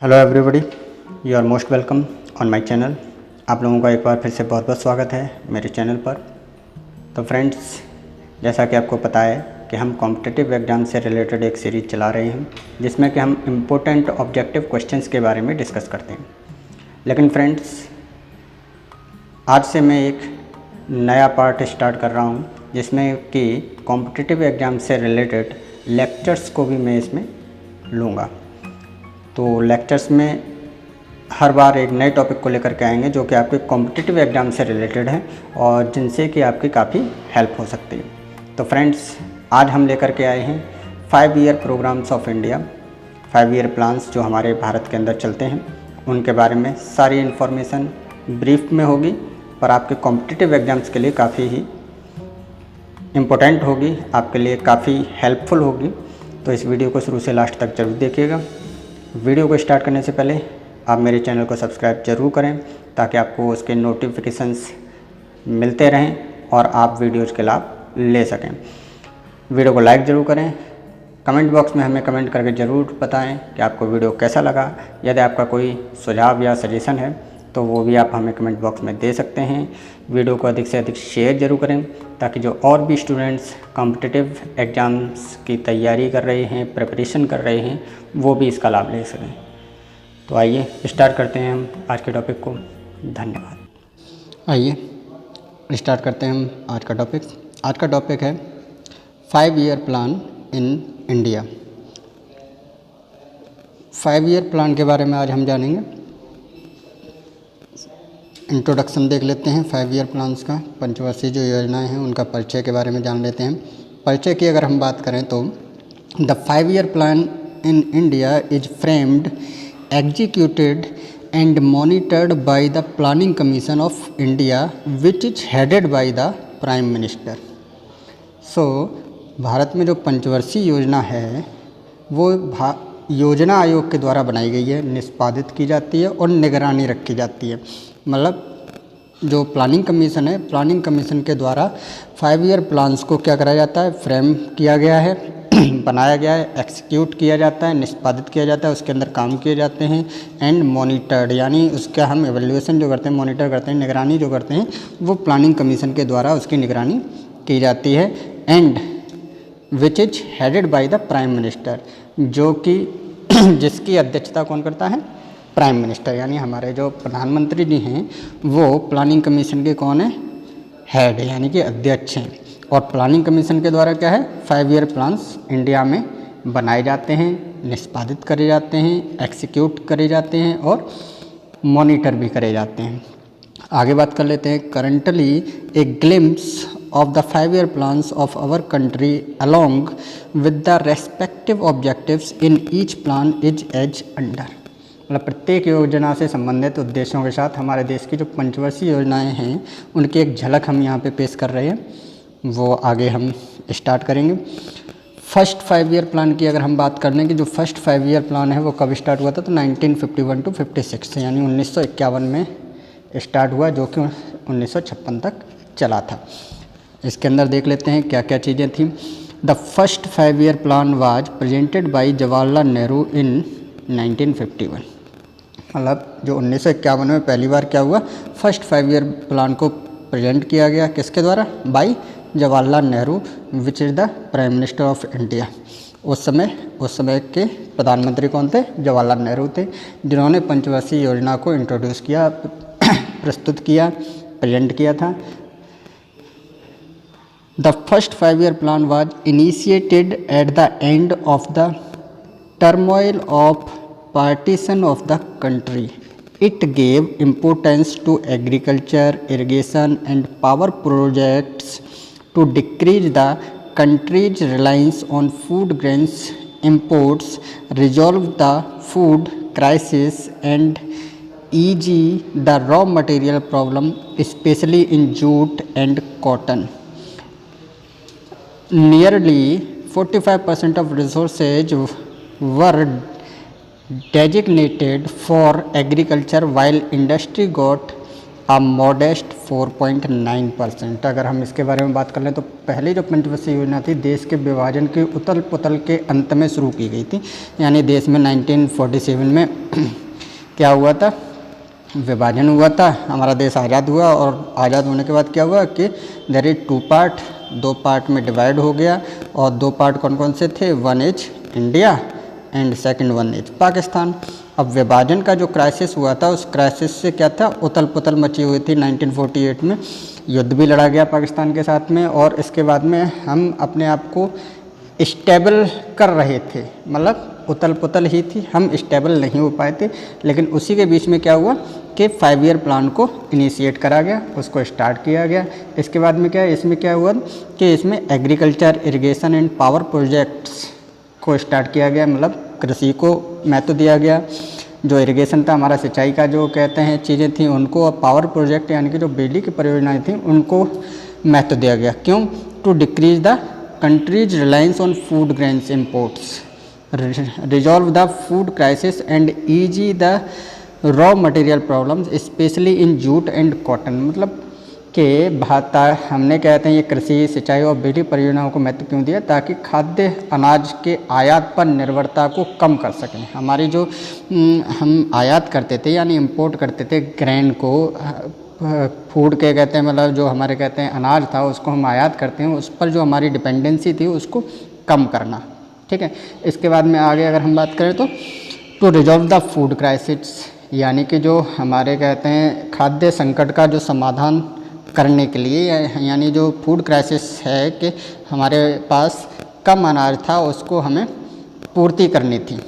Hello everybody, you are most welcome on my channel. आप लोगों का एक बार फिर से बहुत बहुत स्वागत है मेरे चैनल पर। तो फ्रेंड्स, जैसा कि आपको पता है कि हम कॉम्पिटिटिव एग्ज़ाम से रिलेटेड एक सीरीज़ चला रहे हैं जिसमें कि हम इम्पोर्टेंट ऑब्जेक्टिव क्वेश्चंस के बारे में डिस्कस करते हैं। लेकिन फ्रेंड्स, आज से मैं एक नया पार्ट स्टार्ट कर रहा हूँ जिसमें कि कॉम्पिटिटिव एग्ज़ाम से रिलेटेड लेक्चर्स को भी मैं इसमें लूँगा। तो लेक्चर्स में हर बार एक नए टॉपिक को लेकर के आएंगे जो कि आपके कॉम्पिटिटिव एग्ज़ाम से रिलेटेड है और जिनसे कि आपकी काफ़ी हेल्प हो सकती है। तो फ्रेंड्स, आज हम लेकर के आए हैं 5 year programs of India, 5 year plans जो हमारे भारत के अंदर चलते हैं उनके बारे में सारी इन्फॉर्मेशन ब्रीफ में होगी, पर आपके कॉम्पिटिटिव एग्ज़ाम्स के लिए काफ़ी ही इम्पोर्टेंट होगी, आपके लिए काफ़ी हेल्पफुल होगी। तो इस वीडियो को शुरू से लास्ट तक जरूर देखिएगा। वीडियो को स्टार्ट करने से पहले आप मेरे चैनल को सब्सक्राइब जरूर करें ताकि आपको उसके नोटिफिकेशंस मिलते रहें और आप वीडियोज़ के लाभ ले सकें। वीडियो को लाइक ज़रूर करें। कमेंट बॉक्स में हमें कमेंट करके ज़रूर बताएं कि आपको वीडियो कैसा लगा। यदि आपका कोई सुझाव या सजेशन है तो वो भी आप हमें कमेंट बॉक्स में दे सकते हैं। वीडियो को अधिक से अधिक शेयर ज़रूर करें ताकि जो और भी स्टूडेंट्स कॉम्पिटिटिव एग्ज़ाम्स की तैयारी कर रहे हैं, प्रिपरेशन कर रहे हैं, वो भी इसका लाभ ले सकें। तो आइए स्टार्ट करते हैं हम आज के टॉपिक को। धन्यवाद। आइए स्टार्ट करते हैं हम आज का टॉपिक। आज का टॉपिक है 5 year plan in India. 5 year plan के बारे में आज हम जानेंगे। इंट्रोडक्शन देख लेते हैं 5 ईयर प्लान्स का। पंचवर्षीय जो योजनाएं हैं उनका परिचय के बारे में जान लेते हैं। परिचय की अगर हम बात करें तो the 5 year plan in India is framed, executed and monitored by the planning commission of India which is headed by the prime minister. So Bharat में जो पंचवर्षीय योजना है वो योजना आयोग के द्वारा बनाई गई है, निष्पादित की जाती है और निगरानी रखी जाती है। मतलब जो प्लानिंग कमीशन है, प्लानिंग कमीशन के द्वारा 5 ईयर प्लान्स को क्या करा जाता है, फ्रेम किया गया है, बनाया गया है, एक्सिक्यूट किया जाता है, निष्पादित किया जाता है, उसके अंदर काम किए जाते हैं एंड मॉनिटर्ड, यानी उसका हम एवेल्यूएशन जो करते हैं, मॉनिटर करते हैं, निगरानी जो करते हैं, वो प्लानिंग कमीशन के द्वारा उसकी निगरानी की जाती है। And which is headed by the prime minister, जो कि जिसकी अध्यक्षता कौन करता है, प्राइम मिनिस्टर, यानी हमारे जो प्रधानमंत्री जी हैं वो प्लानिंग कमीशन के कौन है, हेड, यानी कि अध्यक्ष हैं। और प्लानिंग कमीशन के द्वारा क्या है, 5 ईयर प्लान्स इंडिया में बनाए जाते हैं, निष्पादित करे जाते हैं, एक्सिक्यूट करे जाते हैं और मॉनिटर भी करे जाते हैं। आगे बात कर लेते हैं। Currently A glimpse of the 5 year plans of our country along with the respective objectives in each plan is as under। मतलब प्रत्येक योजना से संबंधित उद्देश्यों के साथ हमारे देश की जो पंचवर्षीय योजनाएं हैं उनकी एक झलक हम यहाँ पे पेश कर रहे हैं, वो आगे हम स्टार्ट करेंगे। फर्स्ट 5 ईयर प्लान की अगर हम बात कर लें कि जो फर्स्ट 5 ईयर प्लान है वो कब स्टार्ट हुआ था, तो 1951 to 56 यानी 1951 में स्टार्ट हुआ, जो कि 1956 तक चला था। इसके अंदर देख लेते हैं क्या क्या चीज़ें थी। The first 5 year plan was presented by Jawaharlal Nehru in 1951। मतलब जो 1951 में पहली बार क्या हुआ, फर्स्ट 5 ईयर प्लान को प्रेजेंट किया गया, किसके द्वारा, by Jawaharlal Nehru which is the prime minister of India. उस समय के प्रधानमंत्री कौन थे, जवाहरलाल नेहरू थे, जिन्होंने पंचवर्षीय योजना को इंट्रोड्यूस किया, प्रस्तुत किया, प्रेजेंट किया था। The first 5 year plan was initiated at the end of the turmoil of partition of the country. It gave importance to agriculture, irrigation and power projects to decrease the country's reliance on food grains imports, resolve the food crisis and ease the raw material problem, especially in jute and cotton. Nearly 45% of resources were designated for agriculture while industry got a modest 4.9%। अगर हम इसके बारे में बात कर लें तो पहली जो पंचवर्षीय योजना थी देश के विभाजन की उथल पुथल के अंत में शुरू की गई थी। यानी देश में 1947 में क्या हुआ था, विभाजन हुआ था, हमारा देश आज़ाद हुआ और आज़ाद होने के बाद क्या हुआ कि देयर इज 2 पार्ट, 2 पार्ट में डिवाइड हो गया। और 2 पार्ट कौन कौन से थे, one is India and second one is Pakistan. अब विभाजन का जो क्राइसिस हुआ था उस क्राइसिस से क्या था, उथल पुथल मची हुई थी। 1948 में युद्ध भी लड़ा गया पाकिस्तान के साथ में और इसके बाद में हम अपने आप को स्टेबल कर रहे थे, मतलब उथल पुथल ही थी, हम स्टेबल नहीं हो पाए थे। लेकिन उसी के बीच में क्या हुआ कि 5 ईयर प्लान को इनिशिएट करा गया, उसको स्टार्ट किया गया। इसके बाद में क्या, इसमें क्या हुआ कि इसमें agriculture, irrigation and power projects को स्टार्ट किया गया, मतलब कृषि को महत्व दिया गया। जो इरिगेशन था, हमारा सिंचाई का जो कहते हैं चीज़ें थी उनको, और पावर प्रोजेक्ट यानी कि जो बिजली की परियोजनाएं थी उनको महत्व दिया गया। क्यों, to decrease the countries reliance on food grains imports, resolve the food crisis and ease the raw material problems specially in jute and cotton. मतलब कि हमने कहते हैं ये कृषि, सिंचाई और बिजली परियोजनाओं को महत्व क्यों दिया, ताकि खाद्य अनाज के आयात पर निर्भरता को कम कर सकें। हमारी जो हम आयात करते थे यानी इंपोर्ट करते थे ग्रेन को, फूड के कहते हैं, मतलब जो हमारे कहते हैं अनाज था उसको हम आयात करते हैं, उस पर जो हमारी डिपेंडेंसी थी उसको कम करना। ठीक है, इसके बाद में आगे अगर हम बात करें तो to resolve the food crisis, यानी कि जो हमारे कहते हैं खाद्य संकट का जो समाधान करने के लिए, यानी जो फूड क्राइसिस है कि हमारे पास कम अनाज था उसको हमें पूर्ति करनी थी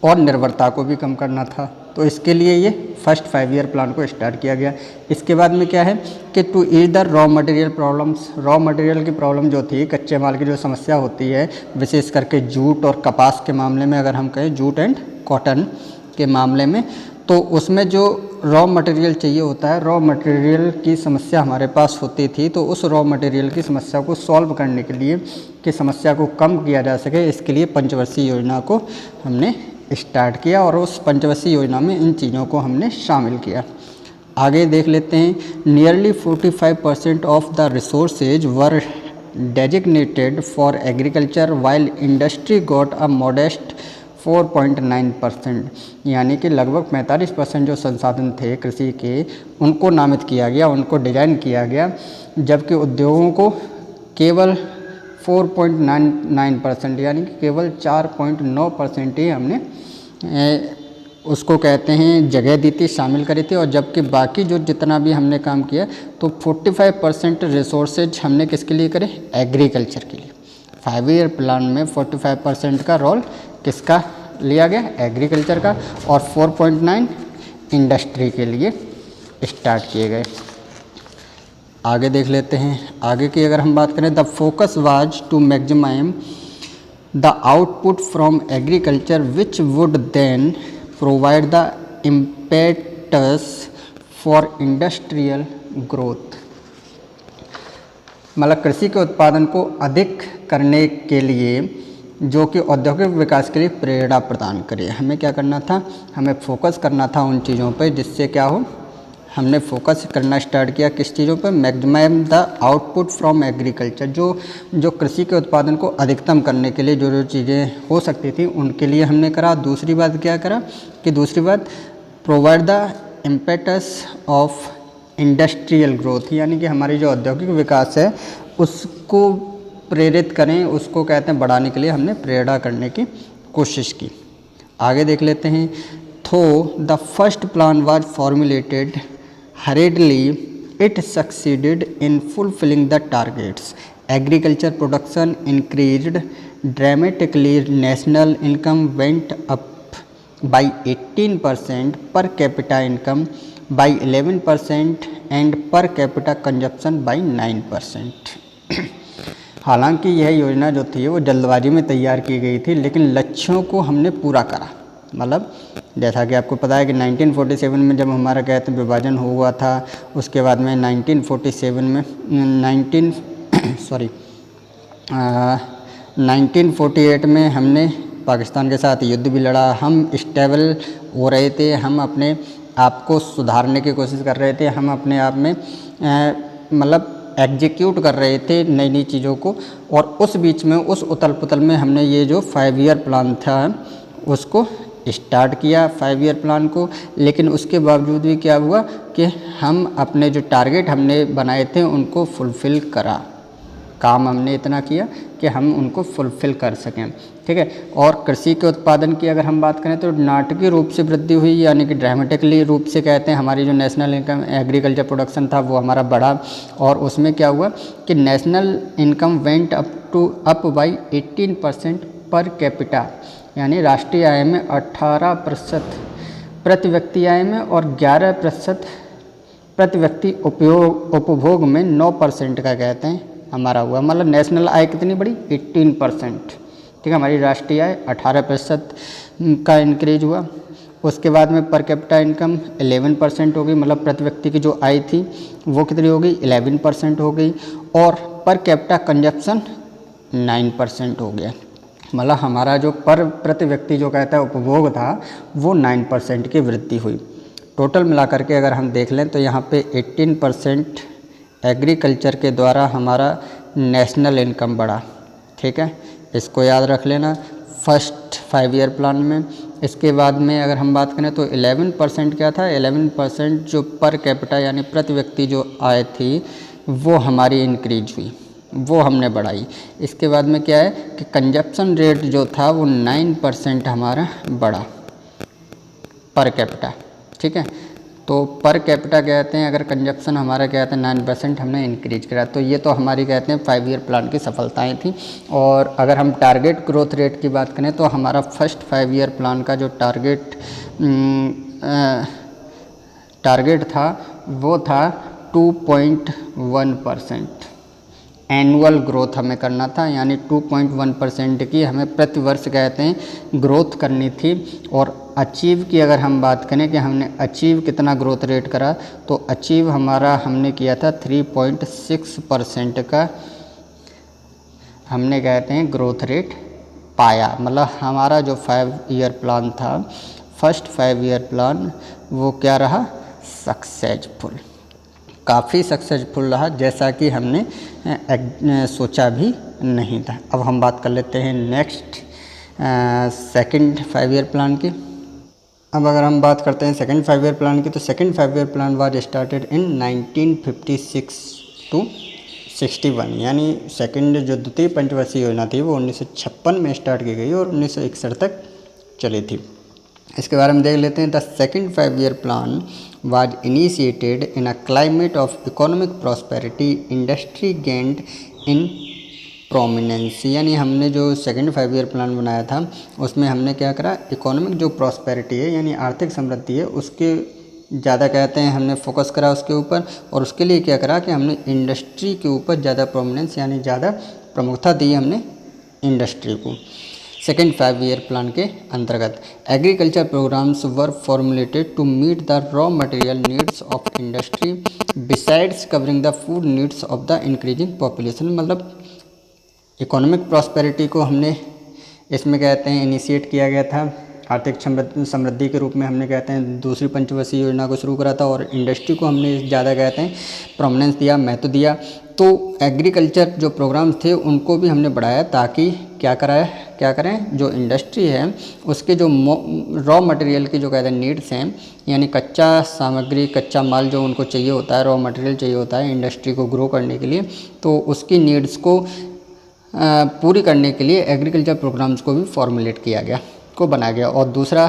और निर्भरता को भी कम करना था। तो इसके लिए ये फर्स्ट 5 ईयर प्लान को स्टार्ट किया गया। इसके बाद में क्या है कि to ease the raw material problems, raw material की प्रॉब्लम जो थी, कच्चे माल की जो समस्या होती है, विशेष करके जूट और कपास के मामले में, अगर हम कहें जूट एंड कॉटन के मामले में, तो उसमें जो रॉ मटेरियल चाहिए होता है, रॉ मटेरियल की समस्या हमारे पास होती थी। तो उस रॉ मटेरियल की समस्या को सॉल्व करने के लिए, कि समस्या को कम किया जा सके, इसके लिए पंचवर्षीय योजना को हमने स्टार्ट किया और उस पंचवर्षीय योजना में इन चीज़ों को हमने शामिल किया। आगे देख लेते हैं, nearly 45% of the resources were designated for agriculture while industry got a modest 4.9%, यानी कि लगभग 45% जो संसाधन थे कृषि के उनको नामित किया गया, उनको डिजाइन किया गया, जबकि उद्योगों को केवल 4.99% यानी कि केवल 4.9% ही हमने उसको कहते हैं जगह दी थी, शामिल करी थी। और जबकि बाकी जो जितना भी हमने काम किया तो 45% रिसोर्सेज हमने किसके लिए करे, एग्रीकल्चर के लिए। 5 ईयर प्लान में 45% का रोल किसका लिया गया, एग्रीकल्चर का, और 4.9 इंडस्ट्री के लिए स्टार्ट किए गए। आगे देख लेते हैं, आगे की अगर हम बात करें, the focus was to maximise the output from agriculture which would then provide the impetus for industrial growth. मतलब कृषि के उत्पादन को अधिक करने के लिए, जो कि औद्योगिक विकास के लिए प्रेरणा प्रदान करे। हमें क्या करना था, हमें फोकस करना था उन चीज़ों पर जिससे क्या हो, हमने फोकस करना स्टार्ट किया किस चीज़ों पर, maximise the output from agriculture, जो कृषि के उत्पादन को अधिकतम करने के लिए जो जो चीज़ें हो सकती थी उनके लिए हमने करा। दूसरी बात क्या करा कि दूसरी बात provide the impetus of industrial growth, यानी कि हमारी जो औद्योगिक विकास है उसको प्रेरित करें, उसको कहते हैं बढ़ाने के लिए हमने प्रेरणा करने की कोशिश की। आगे देख लेते हैं, थो the first plan was formulated hurriedly, it succeeded in fulfilling the targets. Agriculture production increased dramatically. National income went up by 18%, per capita income by 11% and per capita consumption by 9%. हालांकि यह योजना जो थी वो जल्दबाजी में तैयार की गई थी, लेकिन लक्ष्यों को हमने पूरा करा। मतलब जैसा कि आपको पता है कि 1947 में जब हमारा कहते हैं विभाजन हुआ था, उसके बाद में 1947 में 1948 में हमने पाकिस्तान के साथ युद्ध भी लड़ा। हम स्टेबल हो रहे थे, हम अपने आप को सुधारने की कोशिश कर रहे थे, हम अपने आप में मतलब एग्जीक्यूट कर रहे थे नई नई चीज़ों को, और उस बीच में उस उथल पुथल में हमने ये जो 5 ईयर प्लान था उसको स्टार्ट किया, 5 ईयर प्लान को। लेकिन उसके बावजूद भी क्या हुआ कि हम अपने जो टारगेट हमने बनाए थे उनको फुलफ़िल करा, काम हमने इतना किया कि हम उनको फुलफ़िल कर सकें, ठीक है। और कृषि के उत्पादन की अगर हम बात करें तो नाटकीय रूप से वृद्धि हुई, यानी कि ड्रामेटिकली रूप से कहते हैं हमारी जो नेशनल इनकम एग्रीकल्चर प्रोडक्शन था वो हमारा बढ़ा। और उसमें क्या हुआ कि national income went up by 18% per capita, यानी राष्ट्रीय आय में 18% प्रति व्यक्ति आय में, और 11% प्रति व्यक्ति उपभोग में 9% का कहते हैं हमारा हुआ। मतलब नेशनल आय कितनी बड़ी? 18%, ठीक है। हमारी राष्ट्रीय आय 18% का इंक्रीज हुआ। उसके बाद में पर कैपिटा इनकम 11% हो गई, मतलब प्रति व्यक्ति की जो आय थी वो कितनी हो गई? 11% हो गई। और पर कैपिटा कंजप्शन 9% हो गया, मतलब हमारा जो पर प्रति व्यक्ति जो कहता है उपभोग था वो 9% की वृद्धि हुई। टोटल मिलाकर के अगर हम देख लें तो यहाँ पे 18% एग्रीकल्चर के द्वारा हमारा नेशनल इनकम बढ़ा, ठीक है। इसको याद रख लेना फर्स्ट 5 ईयर प्लान में। इसके बाद में अगर हम बात करें तो 11% क्या था? 11% जो पर कैपिटा यानी प्रति व्यक्ति जो आय थी वो हमारी इंक्रीज हुई, वो हमने बढ़ाई। इसके बाद में क्या है कि कंजप्शन रेट जो था वो 9% हमारा बढ़ा पर कैपिटा, ठीक है। तो पर कैपिटा कहते हैं अगर कंजप्शन हमारा कहते हैं 9% हमने इंक्रीज करा, तो ये तो हमारी कहते हैं 5 ईयर प्लान की सफलताएं थी। और अगर हम टारगेट ग्रोथ रेट की बात करें तो हमारा फर्स्ट 5 ईयर प्लान का जो टारगेट था वो था 2.1% एनुअल ग्रोथ हमें करना था, यानी 2.1% की हमें प्रति वर्ष कहते हैं ग्रोथ करनी थी। और अचीव की अगर हम बात करें कि हमने अचीव कितना ग्रोथ रेट करा, तो अचीव हमारा हमने किया था 3.6% का हमने कहते हैं ग्रोथ रेट पाया। मतलब हमारा जो 5 ईयर प्लान था, फर्स्ट 5 ईयर प्लान वो क्या रहा? सक्सेसफुल, काफ़ी सक्सेसफुल रहा, जैसा कि हमने सोचा भी नहीं था। अब हम बात कर लेते हैं नेक्स्ट सेकंड 5 ईयर प्लान की। अब अगर हम बात करते हैं सेकंड 5 ईयर प्लान की, तो second 5 year plan was started in 1956 to 61, यानी सेकंड जो द्वितीय पंचवर्षीय योजना थी वो 1956 में स्टार्ट की गई और 1961 तक चली थी। इसके बारे में देख लेते हैं। The second 5 year plan was initiated in a climate of economic prosperity, industry gained in prominence, यानी हमने जो सेकंड 5 ईयर प्लान बनाया था उसमें हमने क्या करा? इकोनॉमिक जो प्रॉस्पेरिटी है यानी आर्थिक समृद्धि है उसके ज़्यादा कहते हैं हमने फोकस करा उसके ऊपर। और उसके लिए क्या करा कि हमने इंडस्ट्री के ऊपर ज़्यादा प्रोमिनेंस यानी ज़्यादा प्रमुखता दी हमने इंडस्ट्री को। सेकेंड 5 ईयर प्लान के अंतर्गत agriculture programmes were formulated to meet the raw material needs of industry besides covering the food needs of the increasing population. मतलब इकोनॉमिक प्रॉस्पेरिटी को हमने इसमें कहते हैं इनिशिएट किया गया था, आर्थिक समृद्धि के रूप में हमने कहते हैं दूसरी पंचवर्षीय योजना को शुरू करा था। और इंडस्ट्री को हमने ज़्यादा कहते हैं प्रोमिनेंस दिया, महत्व दिया। तो एग्रीकल्चर जो प्रोग्राम्स थे उनको भी हमने बढ़ाया ताकि क्या करें जो इंडस्ट्री है उसके जो रॉ मटेरियल की जो कहते हैं नीड्स हैं, यानी कच्चा सामग्री, कच्चा माल जो उनको चाहिए होता है, रॉ मटेरियल चाहिए होता है इंडस्ट्री को ग्रो करने के लिए, तो उसकी नीड्स को पूरी करने के लिए एग्रीकल्चर प्रोग्राम्स को भी फॉर्मुलेट किया गया, को बनाया गया। और दूसरा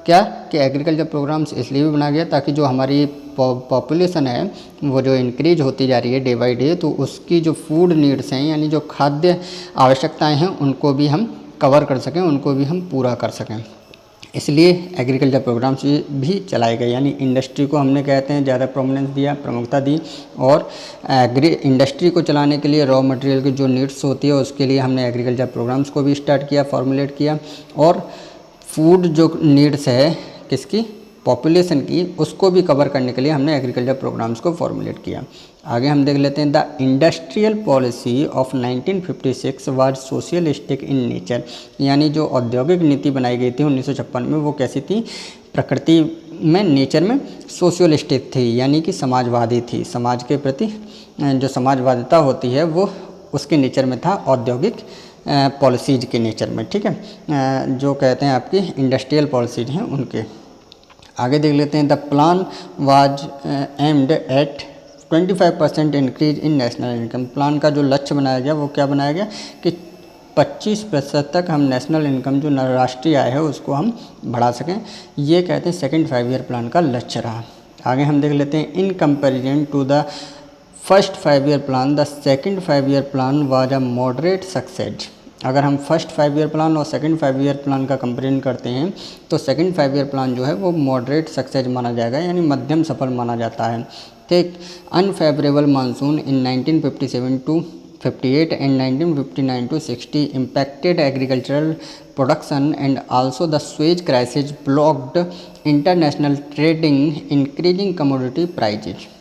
क्या कि एग्रीकल्चर प्रोग्राम्स इसलिए भी बनाया गया ताकि जो हमारी पॉपुलेशन है वो जो इंक्रीज होती जा रही है डे बाई डे, तो उसकी जो फूड नीड्स हैं यानी जो खाद्य आवश्यकताएं हैं उनको भी हम कवर कर सकें, उनको भी हम पूरा कर सकें। इसलिए एग्रीकल्चर प्रोग्राम्स भी चलाए गए, यानी इंडस्ट्री को हमने कहते हैं ज़्यादा प्रोमिनेंस दिया, प्रमुखता दी। और इंडस्ट्री को चलाने के लिए रॉ मटेरियल की जो नीड्स होती है उसके लिए हमने एग्रीकल्चर प्रोग्राम्स को भी स्टार्ट किया, फॉर्मुलेट किया। और फूड जो नीड्स है किसकी? पॉपुलेशन की, उसको भी कवर करने के लिए हमने एग्रीकल्चर प्रोग्राम्स को फॉर्मुलेट किया। आगे हम देख लेते हैं। The industrial policy of 1956 was socialistic in nature, यानी जो औद्योगिक नीति बनाई गई थी 1956 में वो कैसी थी? प्रकृति में नेचर में सोशलिस्टिक थी, यानी कि समाजवादी थी। समाज के प्रति जो समाजवादिता होती है वो उसके नेचर में था, औद्योगिक पॉलिसीज के नेचर में, ठीक है, जो कहते हैं आपकी इंडस्ट्रियल पॉलिसीज हैं उनके। आगे देख लेते हैं। The plan was aimed at 25% increase in national income. Plan का जो लक्ष्य बनाया गया वो क्या बनाया गया कि 25% तक हम नेशनल इनकम जो राष्ट्रीय आय है उसको हम बढ़ा सकें। ये कहते हैं सेकंड 5 ईयर प्लान का लक्ष्य रहा। आगे हम देख लेते हैं। In comparison to the first 5 year plan the second 5 year plan was a moderate success. अगर हम फर्स्ट 5 ईयर प्लान और सेकंड 5 ईयर प्लान का कंपेरिजन करते हैं तो सेकंड 5 ईयर प्लान जो है वो मॉडरेट सक्सेस माना जाएगा, यानी मध्यम सफल माना जाता है। ठीक, unfavourable monsoon in 1957 to 58 and 1959 to 60 impacted agricultural production and also the Suez crisis blocked international trading, increasing commodity prices।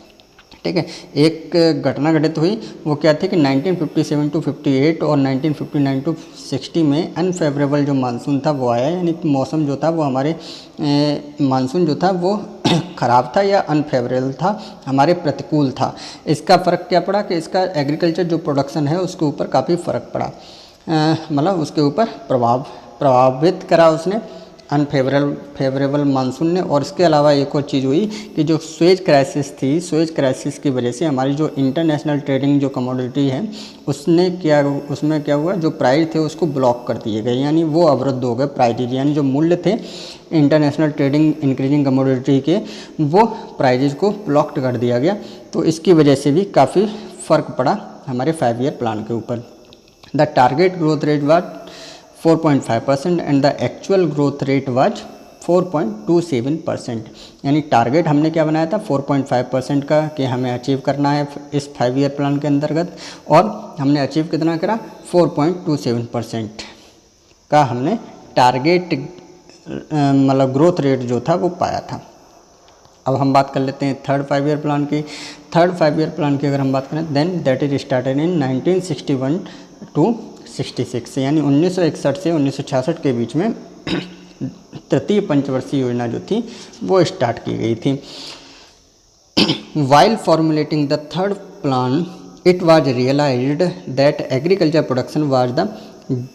ठीक है, एक घटना घटित हुई, वो क्या थी कि 1957 टू 58 और 1959 टू 60 में अनफेवरेबल जो मानसून था वो आया, यानी मौसम जो था वो हमारे मानसून जो था वो ख़राब था या अनफेवरेबल था, हमारे प्रतिकूल था। इसका फ़र्क क्या पड़ा कि इसका एग्रीकल्चर जो प्रोडक्शन है उसके ऊपर काफ़ी फ़र्क पड़ा, मतलब उसके ऊपर प्रभावित करा उसने फेवरेबल मानसून ने। और इसके अलावा एक और चीज़ हुई कि जो स्वेज क्राइसिस थी, स्वेज क्राइसिस की वजह से हमारी जो इंटरनेशनल ट्रेडिंग जो कमोडिटी है उसमें क्या हुआ, जो प्राइस थे उसको ब्लॉक कर दिए गए, यानी वो अवरुद्ध हो गए प्राइजेज, यानी जो मूल्य थे इंटरनेशनल ट्रेडिंग इंक्रीजिंग कमोडिटी के वो प्राइजेज को ब्लॉक्ड कर दिया गया। तो इसकी वजह से भी काफ़ी फ़र्क पड़ा हमारे 5 ईयर प्लान के ऊपर। The target growth rate was 4.5% and the actual growth rate was 4.27%। यानी टारगेट हमने क्या बनाया था 4.5% का कि हमें अचीव करना है इस 5 ईयर प्लान के अंतर्गत, और हमने अचीव कितना करा 4.27% का हमने टारगेट मतलब ग्रोथ रेट जो था वो पाया था। अब हम बात कर लेते हैं थर्ड 5 ईयर प्लान की। थर्ड 5 ईयर प्लान की अगर हम बात करें then that is started in 1961 to 66, यानी 1961 से 1966 के बीच में तृतीय पंचवर्षीय योजना जो थी वो स्टार्ट की गई थी। While formulating the third plan it was realised that agriculture production was the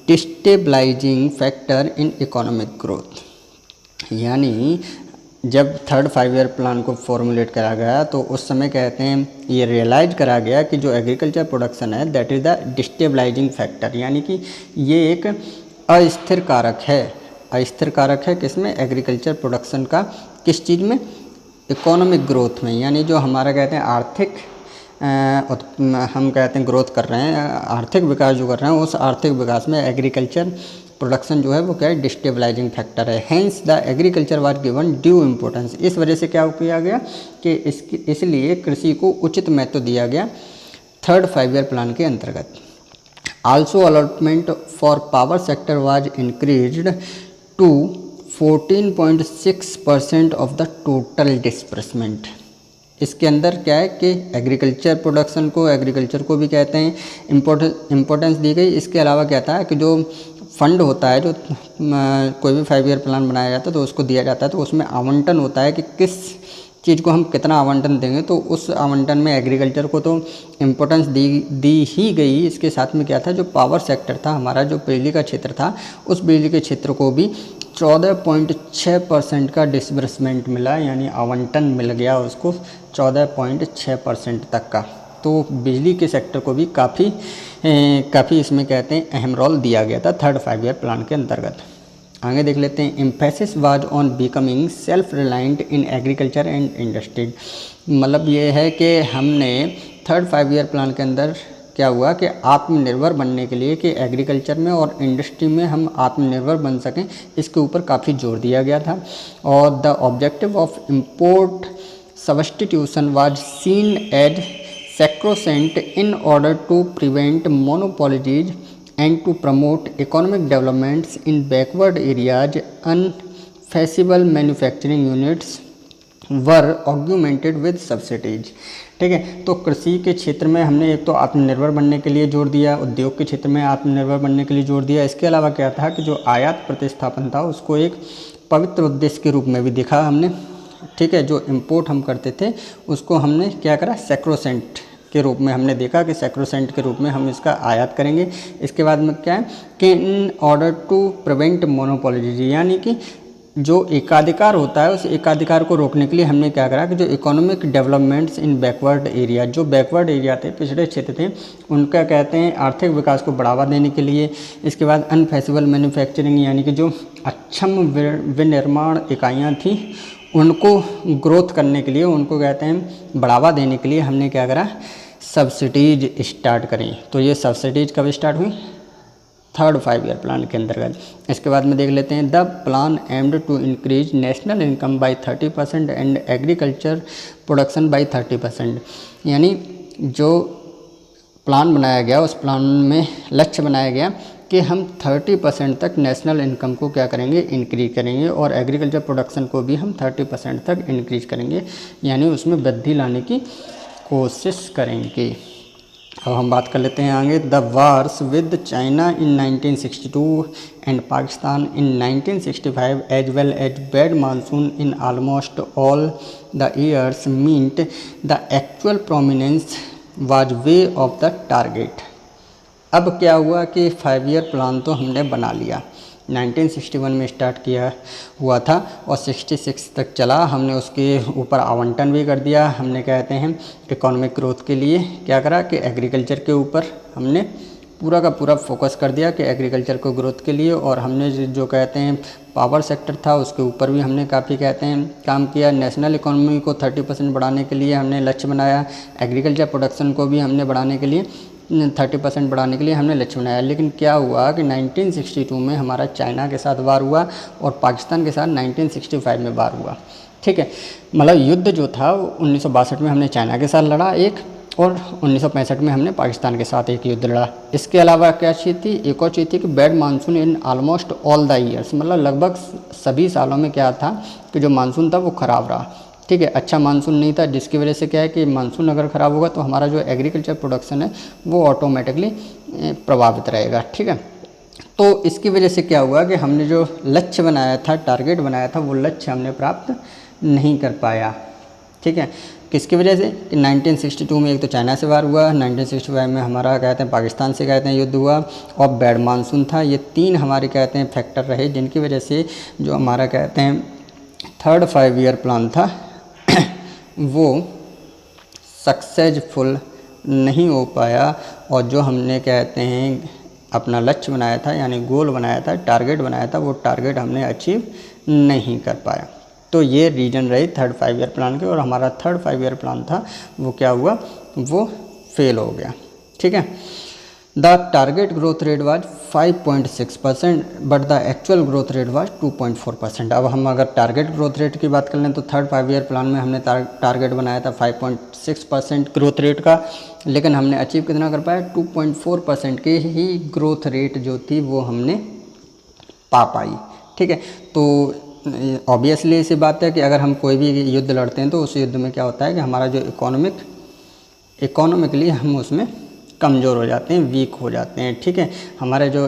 destabilising factor in economic growth. यानी जब थर्ड 5 ईयर प्लान को फॉर्मुलेट करा गया तो उस समय कहते हैं ये रियलाइज करा गया कि जो एग्रीकल्चर प्रोडक्शन है that is the destabilising factor, यानी कि ये एक अस्थिर कारक है। अस्थिर कारक है किसमें, एग्रीकल्चर प्रोडक्शन का, किस चीज़ में, इकोनॉमिक ग्रोथ में। यानी जो हमारा कहते हैं आर्थिक हम कहते हैं ग्रोथ कर रहे हैं, आर्थिक विकास जो कर रहे हैं उस आर्थिक विकास में एग्रीकल्चर प्रोडक्शन जो है वो क्या है, डिस्टेबलाइजिंग फैक्टर है। Hence the agriculture was given due importance. इस वजह से क्या किया गया कि इसलिए कृषि को उचित महत्व दिया गया थर्ड 5 ईयर प्लान के अंतर्गत। Also allotment for power sector was increased to 14.6% of the total disbursement. इसके अंदर क्या है कि एग्रीकल्चर प्रोडक्शन को, एग्रीकल्चर को भी कहते हैं इम्पोर्टेंस दी गई। इसके अलावा क्या था कि जो फंड होता है, जो कोई भी 5 ईयर प्लान बनाया जाता है तो उसको दिया जाता है, तो उसमें आवंटन होता है कि किस चीज़ को हम कितना आवंटन देंगे, तो उस आवंटन में एग्रीकल्चर को तो इम्पोर्टेंस दी ही गई। इसके साथ में क्या था, जो पावर सेक्टर था हमारा, जो बिजली का क्षेत्र था, उस बिजली के क्षेत्र को भी 14.6% का डिसबर्समेंट मिला, यानी आवंटन मिल गया उसको 14.6% तक का। तो बिजली के सेक्टर को भी काफ़ी इसमें कहते हैं अहम रोल दिया गया था थर्ड 5 ईयर प्लान के अंतर्गत। आगे देख लेते हैं। Emphasis was on becoming self reliant in agriculture and industry. मतलब ये है कि हमने थर्ड 5 ईयर प्लान के अंदर क्या हुआ कि आत्मनिर्भर बनने के लिए कि एग्रीकल्चर में और इंडस्ट्री में हम आत्मनिर्भर बन सकें, इसके ऊपर काफ़ी जोर दिया गया था। और the objective of import substitution was seen as sacrosanct in order to prevent monopolies and to promote economic developments in backward areas. Unfeasible manufacturing units were augmented with subsidies। ठीक है, तो कृषि के क्षेत्र में हमने एक तो आत्मनिर्भर बनने के लिए जोर दिया, उद्योग के क्षेत्र में आत्मनिर्भर बनने के लिए जोर दिया। इसके अलावा क्या था कि जो आयात प्रतिस्थापन था उसको एक पवित्र उद्देश्य के रूप में भी देखा हमने। ठीक है, जो इंपोर्ट हम करते थे उसको हमने क्या करा, सैक्रोसेंट के रूप में हमने देखा कि सैक्रोसेंट के रूप में हम इसका आयात करेंगे। इसके बाद में क्या है कि in order to prevent monopoly, यानी कि जो एकाधिकार होता है उस एकाधिकार को रोकने के लिए हमने क्या करा कि जो economic developments in backward area, जो बैकवर्ड एरिया थे, पिछड़े क्षेत्र थे, उनका कहते हैं आर्थिक विकास को बढ़ावा देने के लिए। इसके बाद अनफेसिबल मैन्युफैक्चरिंग, यानी कि जो अक्षम विनिर्माण इकाइयाँ थी उनको ग्रोथ करने के लिए, उनको कहते हैं बढ़ावा देने के लिए हमने क्या करा, सब्सिडीज स्टार्ट करें। तो ये सब्सिडीज कब स्टार्ट हुई, थर्ड 5 ईयर प्लान के अंतर्गत। इसके बाद में देख लेते हैं, the plan aimed to increase national income by 30% and agriculture production by 30%, यानी जो प्लान बनाया गया उस प्लान में लक्ष्य बनाया गया कि हम 30% तक नेशनल इनकम को क्या करेंगे, इंक्रीज करेंगे, और एग्रीकल्चर प्रोडक्शन को भी हम 30% तक इंक्रीज करेंगे, यानी उसमें वृद्धि लाने की कोशिश करेंगे। अब हम बात कर लेते हैं आगे, the wars with China in 1962 and Pakistan in 1965 as well as bad monsoon in almost all the years meant the actual prominence was way of the target. अब क्या हुआ कि 5 ईयर प्लान तो हमने बना लिया, 1961 में स्टार्ट किया हुआ था और 66 तक चला। हमने उसके ऊपर आवंटन भी कर दिया। हमने कहते हैं इकोनॉमिक ग्रोथ के लिए क्या करा कि एग्रीकल्चर के ऊपर हमने पूरा का पूरा फोकस कर दिया कि एग्रीकल्चर को ग्रोथ के लिए, और हमने जो कहते हैं पावर सेक्टर था उसके ऊपर भी हमने काफ़ी कहते हैं काम किया। नेशनल इकोनॉमी को 30% बढ़ाने के लिए हमने लक्ष्य बनाया, एग्रीकल्चर प्रोडक्शन को भी हमने बढ़ाने के लिए 30% बढ़ाने के लिए हमने लक्ष्य बनाया। लेकिन क्या हुआ कि 1962 में हमारा चाइना के साथ वार हुआ और पाकिस्तान के साथ 1965 में वार हुआ, ठीक है। मतलब युद्ध जो था 1962 में हमने चाइना के साथ लड़ा एक, और 1965 में हमने पाकिस्तान के साथ एक युद्ध लड़ा। इसके अलावा क्या चीज़ थी, एक और चीज़ थी कि bad monsoon in almost all the years, मतलब लगभग सभी सालों में क्या था कि जो मानसून था वो ख़राब रहा, ठीक है, अच्छा मानसून नहीं था, जिसकी वजह से क्या है कि मानसून अगर ख़राब होगा तो हमारा जो एग्रीकल्चर प्रोडक्शन है वो ऑटोमेटिकली प्रभावित रहेगा, ठीक है। तो इसकी वजह से क्या हुआ कि हमने जो लक्ष्य बनाया था, टारगेट बनाया था, वो लक्ष्य हमने प्राप्त नहीं कर पाया, ठीक है। किसकी वजह से कि 1962 में एक तो चाइना से वार हुआ, 1965 में हमारा कहते हैं पाकिस्तान से कहते हैं युद्ध हुआ, और बैड मानसून था। ये 3 हमारे कहते हैं फैक्टर रहे जिनकी वजह से जो हमारा कहते हैं थर्ड 5 ईयर प्लान था वो सक्सेसफुल नहीं हो पाया, और जो हमने कहते हैं अपना लक्ष्य बनाया था, यानी गोल बनाया था, टारगेट बनाया था, वो टारगेट हमने अचीव नहीं कर पाया। तो ये रीजन रही थर्ड 5 ईयर प्लान के, और हमारा थर्ड 5 ईयर प्लान था वो क्या हुआ, वो फेल हो गया, ठीक है। The target growth rate was 5.6% but the actual growth rate was 2.4%। अब हम अगर टारगेट ग्रोथ रेट की बात कर लें तो थर्ड 5 ईयर प्लान में हमने टारगेट बनाया था 5.6% ग्रोथ रेट का, लेकिन हमने अचीव कितना कर पाया, 2.4% के ही ग्रोथ रेट जो थी वो हमने पा पाई, ठीक है। तो ऑब्वियसली ऐसी बात है कि अगर हम कोई भी युद्ध लड़ते हैं तो उस युद्ध में क्या होता है कि हमारा जो इकोनॉमिकली हम उसमें कमज़ोर हो जाते हैं, वीक हो जाते हैं, ठीक है। हमारे जो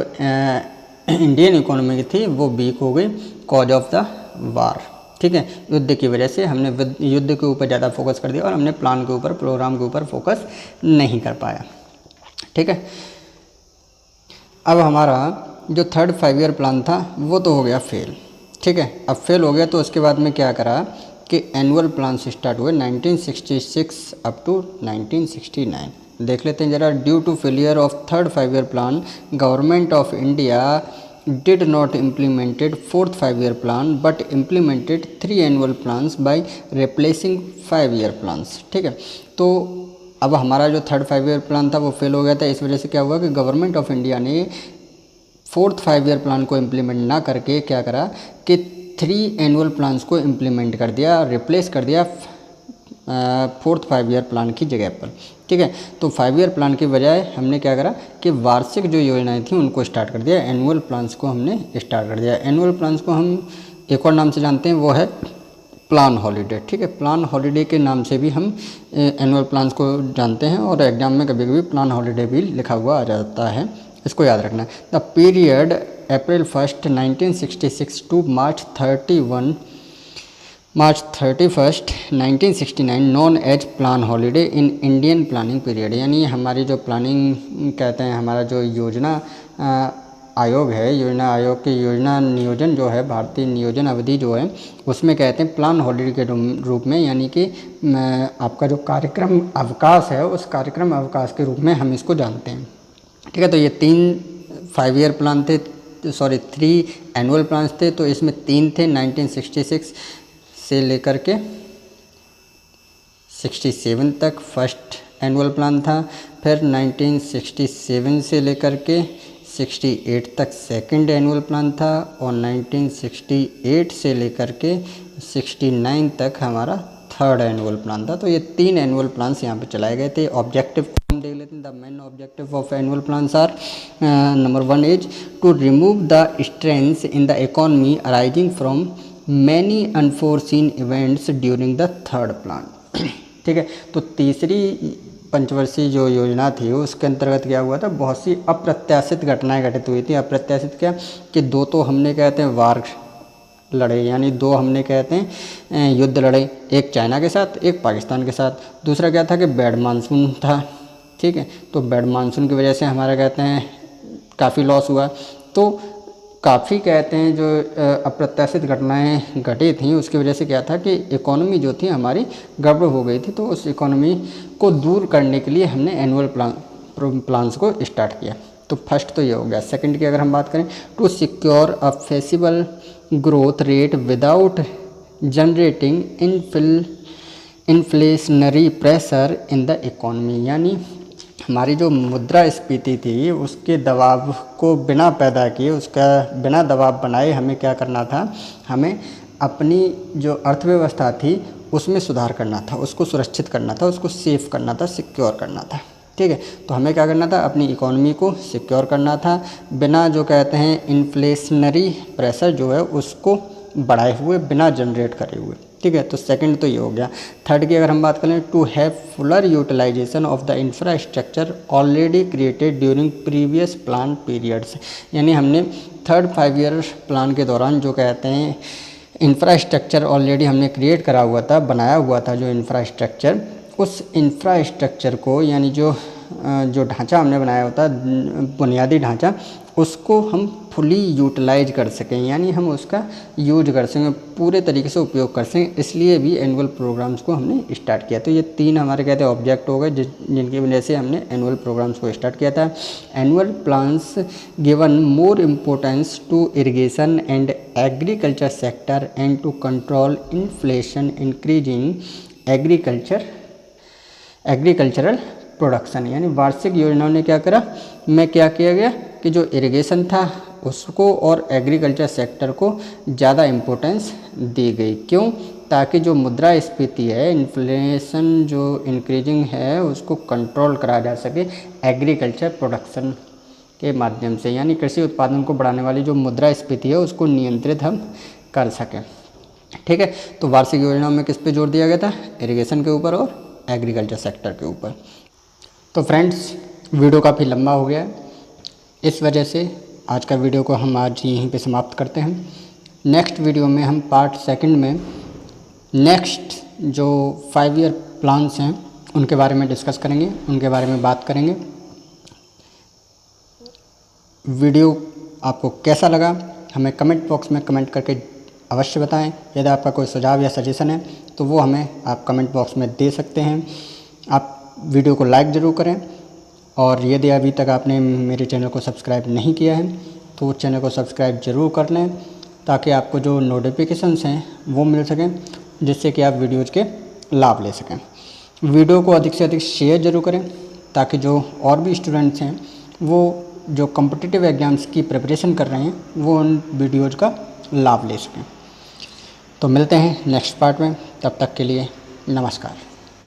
इंडियन इकोनॉमी थी वो वीक हो गई कॉज ऑफ द वार, ठीक है। युद्ध की वजह से हमने युद्ध के ऊपर ज़्यादा फोकस कर दिया और हमने प्लान के ऊपर, प्रोग्राम के ऊपर फोकस नहीं कर पाया, ठीक है। अब हमारा जो थर्ड 5 ईयर प्लान था वो तो हो गया फेल, ठीक है। अब फेल हो गया तो उसके बाद में क्या करा कि एनुअल प्लान से स्टार्ट हुए 1966 अप टू 1969। देख लेते हैं ज़रा। Due to failure of third 5 year plan, government of India did not implemented fourth 5 year plan but implemented 3 annual plans by replacing 5 year plans, ठीक है। तो अब हमारा जो थर्ड 5 ईयर प्लान था वो फेल हो गया था। इस वजह से क्या हुआ कि गवर्नमेंट ऑफ इंडिया ने फोर्थ 5 ईयर प्लान को इम्प्लीमेंट ना करके क्या करा कि 3 एनुअल प्लान्स को इम्प्लीमेंट कर दिया, रिप्लेस कर दिया फोर्थ 5 ईयर प्लान की जगह पर, ठीक है। तो 5 ईयर प्लान के बजाय हमने क्या करा कि वार्षिक जो योजनाएं थी उनको स्टार्ट कर दिया, एनुअल प्लान्स को हमने स्टार्ट कर दिया। एनुअल प्लान्स को हम एक और नाम से जानते हैं, वो है प्लान हॉलीडे, ठीक है। प्लान हॉलीडे के नाम से भी हम एनुअल प्लान्स को जानते हैं, और एग्जाम में कभी कभी प्लान हॉलीडे भी लिखा हुआ आ जाता है, इसको याद रखना है। The period April 1, 1966 to March 31, March 31, 1969 known as plan holiday in Indian planning period, यानी हमारी जो प्लानिंग कहते हैं, हमारा जो योजना आयोग है, योजना आयोग की योजना नियोजन जो है, भारतीय नियोजन अवधि जो है, उसमें कहते हैं प्लान हॉलीडे के रूप में, यानी कि आपका जो कार्यक्रम अवकाश है उस कार्यक्रम अवकाश के रूप में हम इसको जानते हैं। ठीक है, तो ये 3 ईयर प्लान थे, 3 एनुअल प्लान्स थे। तो इसमें 3 थे 1966 से लेकर के 67 तक फर्स्ट एनुअल प्लान था, फिर 1967 से लेकर के 68 तक सेकंड एनुअल प्लान था, और 1968 से लेकर के 69 तक हमारा थर्ड एनुअल प्लान था। तो ये 3 एनुअल प्लान्स यहाँ पे चलाए गए थे। ऑब्जेक्टिव को हम देख लेते हैं। The main objective of annual plans are, number 1 is to remove the strains in the economy arising from many unforeseen events during the third plan. ठीक है, तो तीसरी पंचवर्षीय जो योजना थी उसके अंतर्गत क्या हुआ था, बहुत सी अप्रत्याशित घटनाएं घटित हुई थी। अप्रत्याशित क्या कि 2 तो हमने कहते हैं वार लड़े, यानी 2 हमने कहते हैं युद्ध लड़े, एक चाइना के साथ, एक पाकिस्तान के साथ। दूसरा क्या था कि बैड मानसून था। ठीक है, तो बैड मानसून की वजह से हमारा कहते हैं काफ़ी लॉस हुआ। तो काफ़ी कहते हैं जो अप्रत्याशित घटनाएं घटी थी उसकी वजह से क्या था कि इकोनॉमी जो थी हमारी गड़बड़ हो गई थी। तो उस इकोनॉमी को दूर करने के लिए हमने एनुअल प्लान्स को स्टार्ट किया। तो फर्स्ट तो ये हो गया। सेकंड की अगर हम बात करें, to secure a feasible growth rate without generating inflationary pressure in the economy, यानी हमारी जो मुद्रास्फीति थी उसके दबाव को बिना पैदा किए, उसका बिना दबाव बनाए हमें क्या करना था, हमें अपनी जो अर्थव्यवस्था थी उसमें सुधार करना था, उसको सुरक्षित करना था, उसको सेफ करना था, सिक्योर करना था। ठीक है, तो हमें क्या करना था, अपनी इकोनॉमी को सिक्योर करना था बिना जो कहते हैं इन्फ्लेशनरी प्रेशर जो है उसको बढ़ाए हुए, बिना जनरेट करे हुए। ठीक है, तो सेकंड तो ये हो गया। थर्ड की अगर हम बात करें, to have fuller utilisation of the infrastructure already created during previous plan periods, यानी हमने थर्ड 5 ईयर प्लान के दौरान जो कहते हैं इंफ्रास्ट्रक्चर ऑलरेडी हमने क्रिएट करा हुआ था, बनाया हुआ था जो इंफ्रास्ट्रक्चर, उस इंफ्रास्ट्रक्चर को, यानी जो ढांचा हमने बनाया होता, बुनियादी ढांचा, उसको हम फुली यूटिलाइज कर सकें, यानी हम उसका यूज कर सकें, पूरे तरीके से उपयोग कर सकें। इसलिए भी एनुअल प्रोग्राम्स को हमने स्टार्ट किया। तो ये 3 हमारे कहते हैं ऑब्जेक्ट हो गए जिनकी वजह से हमने एनुअल प्रोग्राम्स को स्टार्ट किया था। Annual plans given more importance to irrigation and agriculture sector and to control inflation increasing agricultural production, यानी वार्षिक योजनाओं ने क्या करा, क्या किया गया कि जो इरिगेशन था उसको और एग्रीकल्चर सेक्टर को ज़्यादा इम्पोर्टेंस दी गई। क्यों? ताकि जो मुद्रास्फीति है, इन्फ्लेशन जो इंक्रीजिंग है, उसको कंट्रोल करा जा सके एग्रीकल्चर प्रोडक्शन के माध्यम से, यानी कृषि उत्पादन को बढ़ाने वाली जो मुद्रास्फीति है उसको नियंत्रित हम कर सकें। ठीक है, तो वार्षिक योजनाओं में किस पे जोर दिया गया था, इरिगेशन के ऊपर और एग्रीकल्चर सेक्टर के ऊपर। तो फ्रेंड्स, वीडियो काफ़ी लंबा हो गया है, इस वजह से आज का वीडियो को हम आज यहीं पे समाप्त करते हैं। नेक्स्ट वीडियो में हम पार्ट 2 में नेक्स्ट जो 5 ईयर प्लान्स हैं उनके बारे में डिस्कस करेंगे, उनके बारे में बात करेंगे। वीडियो आपको कैसा लगा हमें कमेंट बॉक्स में कमेंट करके अवश्य बताएं। यदि आपका कोई सुझाव या सजेशन है तो वो हमें आप कमेंट बॉक्स में दे सकते हैं। आप वीडियो को लाइक ज़रूर करें, और यदि अभी तक आपने मेरे चैनल को सब्सक्राइब नहीं किया है तो चैनल को सब्सक्राइब ज़रूर कर लें, ताकि आपको जो नोटिफिकेशंस हैं वो मिल सकें, जिससे कि आप वीडियोज़ के लाभ ले सकें। वीडियो को अधिक से अधिक शेयर ज़रूर करें, ताकि जो और भी स्टूडेंट्स हैं वो जो कॉम्पिटिटिव एग्ज़ाम्स की प्रिपरेशन कर रहे हैं वो उन वीडियोज़ का लाभ ले सकें। तो मिलते हैं नेक्स्ट पार्ट में, तब तक के लिए नमस्कार।